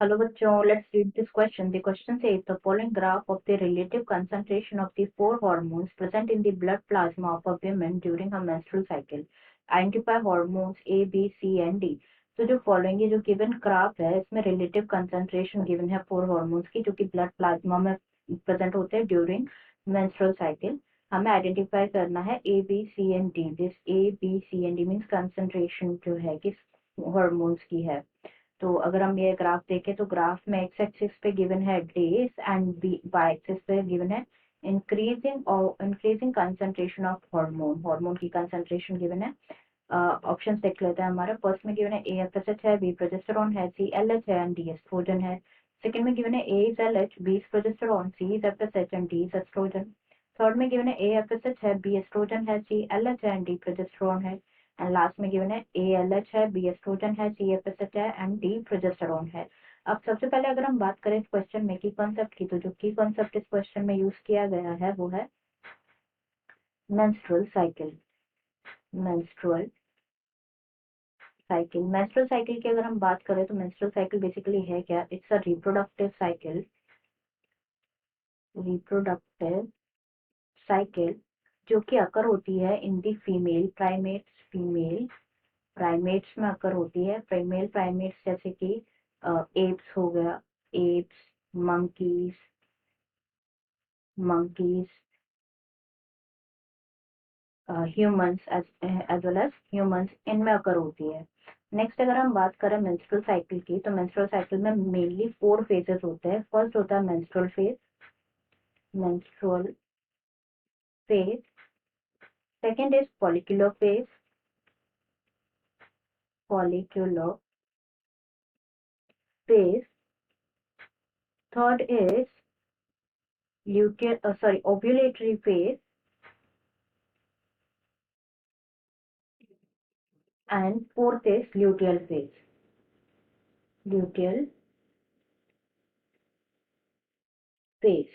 Hello बच्चों, let's read this question. The question says the following graph of the relative concentration of the four hormones present in the blood plasma of a woman during her menstrual cycle. Identify hormones A, B, C and D. तो जो following ये जो given graph है इसमें relative concentration given है four hormones की जो कि ब्लड प्लाज्मा में प्रेजेंट होते हैं ड्यूरिंग मेंस्ट्रुअल साइकिल. हमें आइडेंटिफाई करना है A B C and D. This A B C and D means concentration जो है किस हार्मोन्स की है. तो अगर हम ये ग्राफ देखें तो ग्राफ में एक्स एक्सिस पे गिवन है डेज एंड वाई एक्सिस पे गिवन है इंक्रीजिंग कंसंट्रेशन ऑफ हार्मोन की कंसंट्रेशन गिवन है. ऑप्शंस देख लेते हैं. हमारा फर्स्ट में गिवन है ए एफएसएच है, बी प्रोजेस्टेरॉन है, सी एलएच है एंड डी एस्ट्रोजन है. सेकंड में गिवन है a is LH, b is progesterone, c is FSH and d is estrogen. Third में गिवन है ए एफएसएच है, बी एस्ट्रोजन है, सी एलएच है एंड डी प्रोजेस्टेरॉन है. एंड लास्ट में गिवन है ए एल एच है, बी एस्ट्रोजन है, सी एफ एस एच है एंड डी प्रोजेस्टेरॉन है. अब सबसे पहले अगर हम बात करें इस क्वेश्चन में की कॉन्सेप्ट की, तो जो की कॉन्सेप्ट इस क्वेश्चन में यूज किया गया है वो है मेंस्ट्रुअल साइकिल. मेंस्ट्रुअल साइकिल की अगर हम बात करें तो मेंस्ट्रुअल साइकिल बेसिकली है क्या? इट्स अ रिप्रोडक्टिव साइकिल जो कि अकर होती है इन दी फीमेल प्राइमेट्स में अकर होती है. फीमेल प्राइमेट्स जैसे कि एप्स हो गया, apes, monkeys, humans as well as humans, इनमें अकर होती है. नेक्स्ट अगर हम बात करें मेंस्ट्रुअल साइकिल की, तो मेंस्ट्रुअल साइकिल में मेनली 4 फेजेस होते हैं. फर्स्ट होता है menstrual phase. Second is follicular phase. Third is ovulatory phase. And fourth is luteal phase.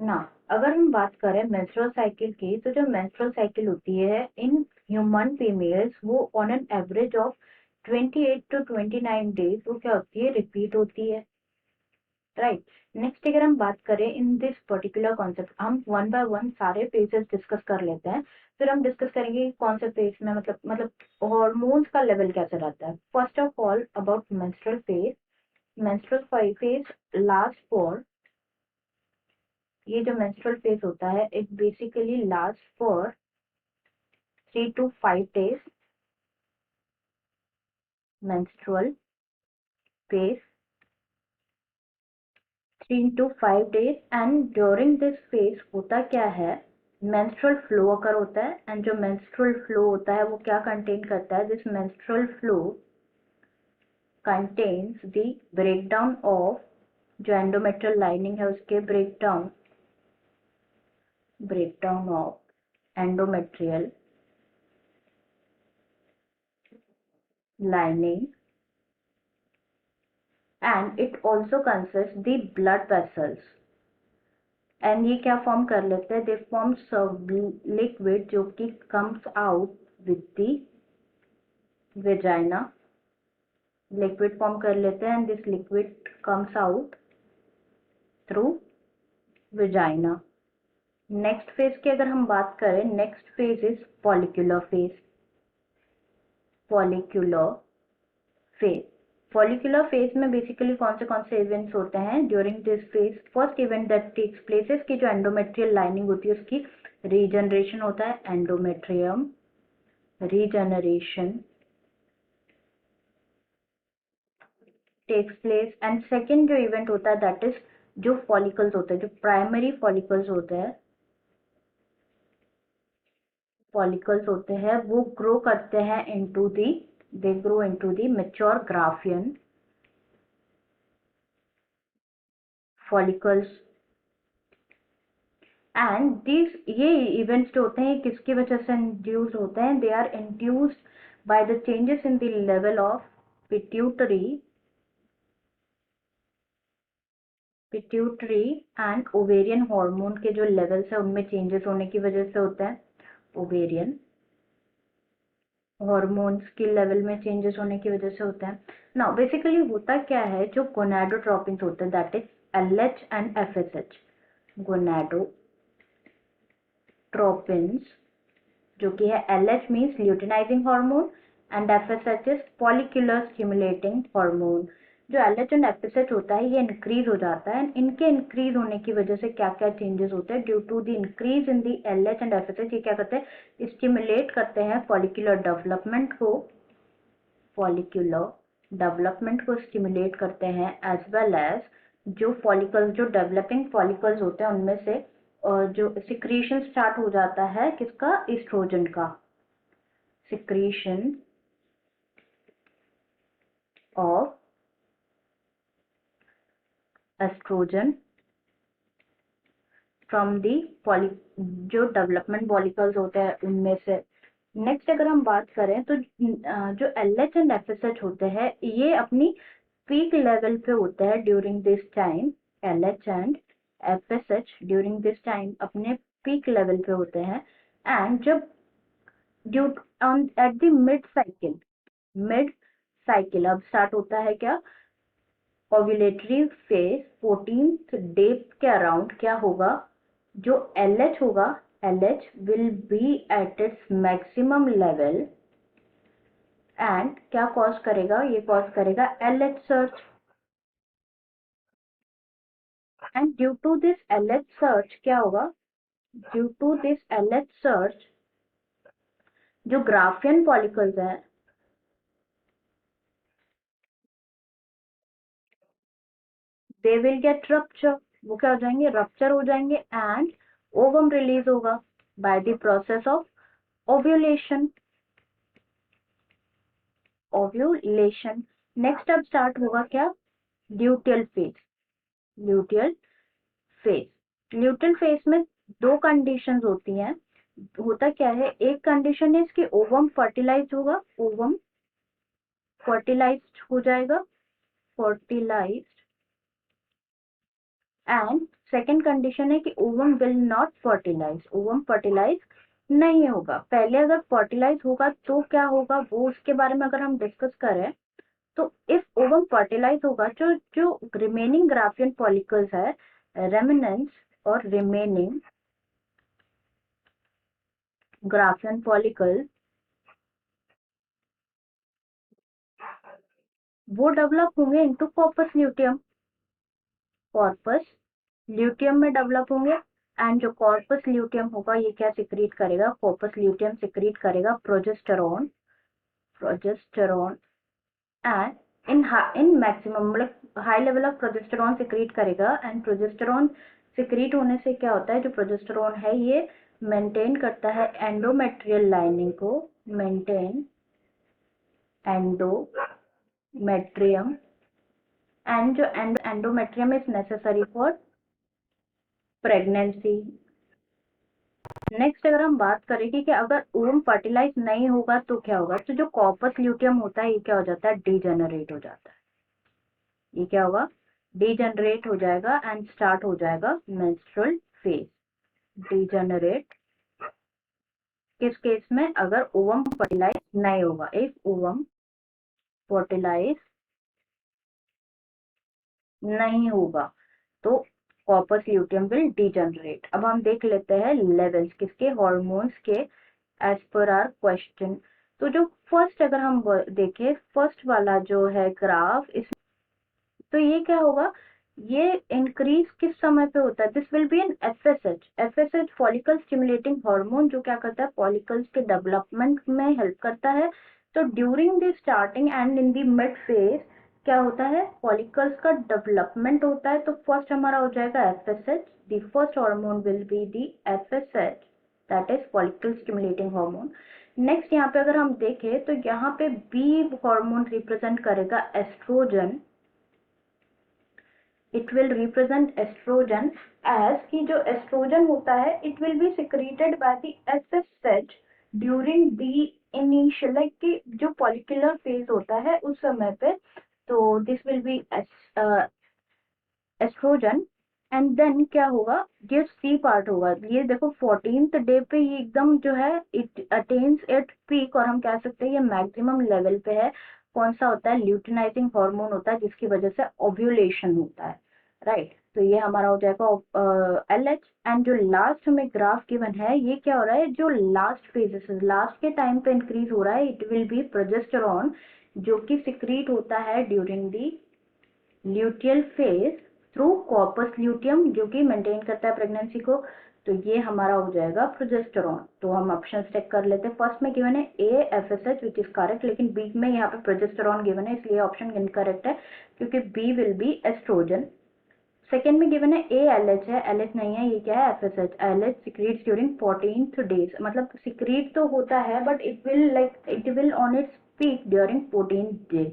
ना अगर हम बात करें मेंस्ट्रुअल साइकिल की, तो जो मेंस्ट्रुअल साइकिल होती है इन ह्यूमन फीमेल्स वो on an average of 28 to 29 days वो क्या होती है? रिपीट होती है. राइट. नेक्स्ट अगर हम बात करें इन दिस पर्टिकुलर कॉन्सेप्ट, हम वन बाय वन सारे फेजेस डिस्कस कर लेते हैं. फिर हम डिस्कस करेंगे कौन से फेज में मतलब हार्मोन्स का लेवल कैसे रहता है. First of all about menstrual phase last for, ये जो मेंस्ट्रुअल फेज होता है it basically last for 3 to 5 days. Menstrual phase 3 to 5 days and during this phase होता क्या है? मेंस्ट्रुअल फ्लो अकर होता है. एंड जो मेंस्ट्रुअल फ्लो होता है वो क्या कंटेन करता है? This menstrual flow contains the breakdown of, जो एंडोमेट्रियल लाइनिंग है उसके breakdown of endometrial lining. And it also consist the blood vessels. And ये क्या फॉर्म कर लेते हैं? दे फॉर्म लिक्विड जो कि comes out with the vagina. Liquid form कर लेते हैं and this liquid comes out through vagina. Next phase की अगर हम बात करें, next phase is follicular phase. Follicular phase में बेसिकली कौन से इवेंट्स होते हैं during this phase? First event that takes places की जो एंडोमेट्रियल लाइनिंग होती है उसकी रीजनरेशन होता है. Endometrium regeneration takes place. And second जो इवेंट होता है दैट इज जो फॉलिकल्स होते हैं, जो प्राइमरी फॉलिकल्स होते हैं वो ग्रो करते हैं into the mature Graafian follicles. And ये इवेंट्स जो होते हैं किसकी वजह से इंड्यूस होते हैं? They are induced by the changes in the level of pituitary and ovarian hormone के जो लेवल्स है उनमें चेंजेस होने की वजह से होता है. ओवेरियन हार्मोन्स के लेवल में चेंजेस होने की वजह से होता है. नाउ बेसिकली होता क्या है, जो गोनाडोट्रोपिन्स होते हैं that is LH and FSH। Gonadotropins जो कि है LH means luteinizing hormone and FSH is follicular stimulating hormone. जो LH एंड FSH होता है ये इंक्रीज हो जाता है। इनके इंक्रीज होने की वजह से क्या क्या चेंजेस होते हैं, due to the increase in the LH and FSH ये क्या करते हैं, स्टिमुलेट करते हैं फॉलिकुलर डेवलपमेंट को स्टिमुलेट करते हैं, एज वेल एज जो फॉलिकल्स, जो डेवलपिंग फॉलिकल्स होते हैं उनमें से जो सिक्रीशन स्टार्ट हो जाता है किसका, एस्ट्रोजन का। Secretion of oestrogen from the जो डेवलपमेंट फॉलिकल्स होते हैं उनमें से। नेक्स्ट अगर हम बात करें तो जो LH एंड FSH होते हैं ये अपनी पीक लेवल पे होते हैं during this time. LH and FSH during this time अपने पीक लेवल पे होते हैं। एंड जब due at the mid cycle अब स्टार्ट होता है क्या, ओव्यूलेटरी फेज 14th डे के अराउंड क्या होगा, जो LH होगा, LH will be at its maximum level and क्या कॉज करेगा, ये कॉज करेगा LH surge. And due to this LH surge क्या होगा, due to this LH search जो ग्राफियन फॉलिकल्स है दे विल गेट रप्चर, वो क्या हो जाएंगे, रप्चर हो जाएंगे एंड ओवम रिलीज होगा by the process of ovulation. Next अब स्टार्ट होगा क्या, ल्यूटियल फेज। ल्यूटियल फेज में दो कंडीशंस होती हैं। होता क्या है, एक कंडीशन है इसकी ओवम फर्टिलाइज होगा, ओवम फर्टिलाइज्ड हो जाएगा, फर्टिलाइज्ड। एंड सेकेंड कंडीशन है कि ovum will not fertilise, ovum fertilise नहीं होगा। पहले अगर फर्टिलाइज होगा तो क्या होगा, वो उसके बारे में अगर हम डिस्कस करें तो इफ ओवम फर्टिलाइज होगा, जो जो रिमेनिंग ग्राफियन फॉलिकल्स है, रेमिनेंस और रिमेनिंग ग्राफियन फॉलिकल वो डेवलप होंगे into corpus luteum. Corpus luteum में डेवलप होंगे एंड जो कॉर्पस ल्यूटियम होगा ये क्या सिक्रीट करेगा, कॉर्पस ल्यूटियम सिक्रीट करेगा प्रोजेस्टेरॉन एंड इन मैक्सिमम मतलब high level of progesterone secrete करेगा। एंड प्रोजेस्टेरॉन सिक्रीट होने से क्या होता है, जो प्रोजेस्टेरॉन है ये मेंटेन करता है एंडोमेट्रियल लाइनिंग को, मेंटेन एंडोमेट्रियम एंड जो endometrium is necessary for pregnancy. Next अगर हम बात करेंगे कि अगर ओवम फर्टिलाइज नहीं होगा तो क्या होगा, तो जो कॉर्पस ल्यूटियम होता है ये क्या हो जाता है, डीजेनरेट हो जाता है। ये क्या होगा, डीजेनरेट हो जाएगा एंड स्टार्ट हो जाएगा मेंस्ट्रुअल फेज। डीजेनरेट किस केस में, अगर ओवम फर्टिलाइज नहीं होगा, इफ ओवम फर्टिलाइज नहीं होगा तो कॉर्पस ल्यूटियम विल डीजेनरेट। अब हम देख लेते हैं लेवल्स किसके, हार्मोन्स के, एज पर आर क्वेश्चन। तो जो फर्स्ट अगर हम देखें, फर्स्ट वाला जो है ग्राफ, इस तो ये क्या होगा, ये इंक्रीज किस समय पे होता है, this will be an FSH follicle stimulating hormone, जो क्या करता है फॉलिकल्स के डेवलपमेंट में हेल्प करता है। तो during the starting and in the mid phase क्या होता है, फॉलिकल्स का डेवलपमेंट होता है। तो फर्स्ट हमारा हो जाएगा FSH, the first hormone will be the FSH, that is follicle stimulating hormone. Next यहाँ पे अगर हम देखें तो यहाँ पे बी हार्मोन रिप्रेजेंट करेगा oestrogen, it will represent estrogen, as कि जो एस्ट्रोजन होता है it will be secreted by the FSH during the initial like कि जो follicular phase होता है उस समय पे, तो this will be oestrogen. And then क्या होगा, ये सी पार्ट होगा, ये देखो 14th डे पे ये एकदम जो है इट अटेन्स इट पीक, और हम कह सकते हैं ये मैक्सिमम लेवल पे है कौन सा होता है, ल्यूटिनाइजिंग हार्मोन होता है, जिसकी वजह से ओव्यूलेशन होता है, राइट। तो ये हमारा हो जाएगा LH। एंड जो लास्ट हमें ग्राफ गिवन है, ये क्या हो रहा है, जो लास्ट फेजेस, लास्ट के टाइम पे इंक्रीज हो रहा है, इट विल बी प्रोजेस्टेरॉन, जो कि सिक्रीट होता है during the luteal phase through corpus luteum, जो कि मेंटेन करता है प्रेगनेंसी को। तो ये हमारा हो जाएगा प्रोजेस्टेरॉन। तो हम ऑप्शन चेक कर लेते हैं। फर्स्ट में गिवन है AFSH विच इज करेक्ट, लेकिन बी में यहाँ पे प्रोजेस्टेरॉन गिवन है, इसलिए ऑप्शन इनकरेक्ट है, क्योंकि B will be oestrogen. Second में गिवन है ALH है, LH नहीं है, ये क्या है, FSH। LH secretes during 14th days, मतलब सिक्रीट तो होता है but it will on its peak during 14th day,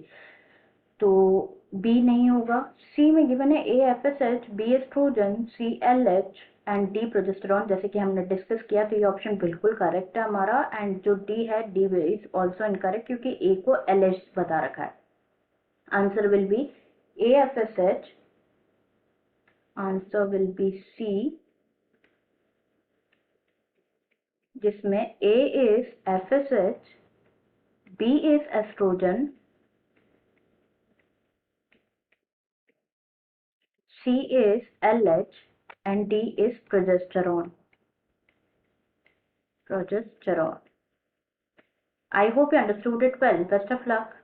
तो बी नहीं होगा। सी में गिवन है AFSH, B oestrogen, C LH and D progesterone, जैसे कि हमने डिस्कस किया, तो ये ऑप्शन बिल्कुल करेक्ट है हमारा। एंड जो डी है, डी इज ऑल्सो इनकरेक्ट, क्योंकि ए को LH बता रखा है। Answer will be AFSH, answer will be C, जिसमें A is FSH, B is oestrogen, C is LH and D is progesterone. Progesterone. I hope you understood it well. Best of luck.